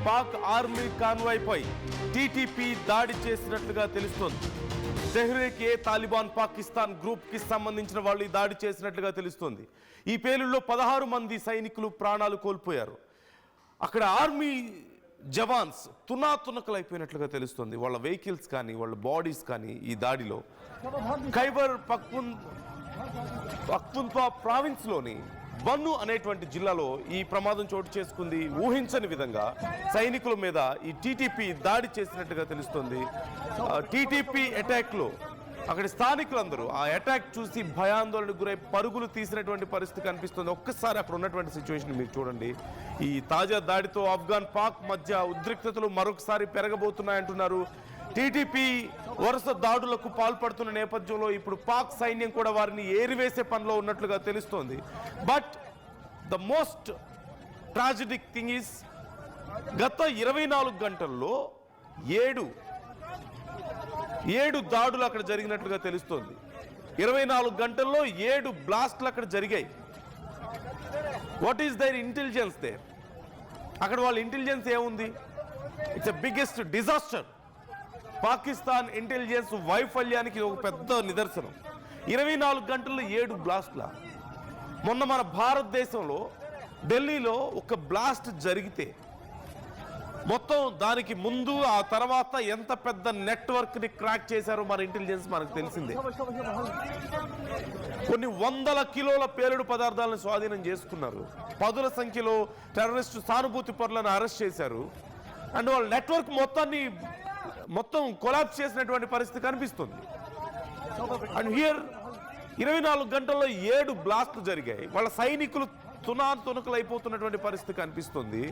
Pak army convoy పై TTP దాడి చేసినట్లుగా తెలుస్తోంది. తెహ్రీక్-ఏ-తాలిబాన్ పాకిస్తాన్ గ్రూప్ కి సంబంధించిన వాళ్ళు ఈ దాడి చేసినట్లుగా తెలుస్తోంది. ఈ పేలుల్లో 16 మంది సైనికులు ప్రాణాలు కోల్పోయారు. అక్కడ ఆర్మీ జవాన్స్ తునాతునకలైపోయినట్లుగా తెలుస్తుంది. వాళ్ళ వెహికల్స్ కానీ వాళ్ళ బాడీస్ కానీ ఈ దాడిలో ఖైబర్ పఖ్తూన్ఖ్వా ప్రావిన్స్లోని బన్ను అనేటువంటి జిల్లాలో ఈ ప్రమాదం చోటు చేసుకుంది. ఊహించని విధంగా సైనికుల మీద ఈ టీటీపీ దాడి చేసినట్టుగా తెలుస్తుంది. టీటీపీ అటాక్లో అక్కడి స్థానికులందరూ ఆ అటాక్ చూసి భయాందోళనకు గురై పరుగులు తీసినటువంటి పరిస్థితి కనిపిస్తుంది. ఒక్కసారి అక్కడ ఉన్నటువంటి సిచ్యువేషన్ మీరు చూడండి. ఈ తాజా దాడితో ఆఫ్ఘాన్ పాక్ మధ్య ఉద్రిక్తతలు మరొకసారి పెరగబోతున్నాయంటున్నారు. టీటీపీ వరుస దాడులకు పాల్పడుతున్న నేపథ్యంలో ఇప్పుడు పాక్ సైన్యం కూడా వారిని ఏరివేసే పనిలో ఉన్నట్లుగా తెలుస్తోంది. But the most ట్రాజిడిక్ thing is గత 24 గంటల్లో ఏడు దాడులు అక్కడ జరిగినట్లుగా తెలుస్తోంది. 24 గంటల్లో 7 బ్లాస్ట్లు అక్కడ జరిగాయి. What is their intelligence there? అక్కడ వాళ్ళ ఇంటెలిజెన్స్ ఏముంది? It's a biggest disaster. Pakistan intelligence వైఫల్యానికి ఒక పెద్ద నిదర్శనం. 24 గంటల్లో 7 బ్లాస్ట్ల. మొన్న మన భారతదేశంలో ఢిల్లీలో ఒక బ్లాస్ట్ జరిగితే మొత్తం దానికి ముందు ఆ తర్వాత ఎంత పెద్ద నెట్వర్క్ని క్రాక్ చేశారో మన ఇంటెలిజెన్స్ మనకు తెలిసిందే. కొన్ని వందల కిలోల పేలుడు పదార్థాలను స్వాధీనం చేసుకున్నారు. పదుల సంఖ్యలో టెర్రరిస్టు సానుభూతి పరులను అరెస్ట్ చేశారు. అండ్ వాళ్ళ నెట్వర్క్ మొత్తం కొలాప్స్ చేసినటువంటి పరిస్థితి కనిపిస్తుంది. అండ్ హియర్ 24 గంటల్లో 7 బ్లాస్ట్లు జరిగాయి. వాళ్ళ సైనికులు తునాతునకలు అయిపోతున్నటువంటి పరిస్థితి కనిపిస్తుంది.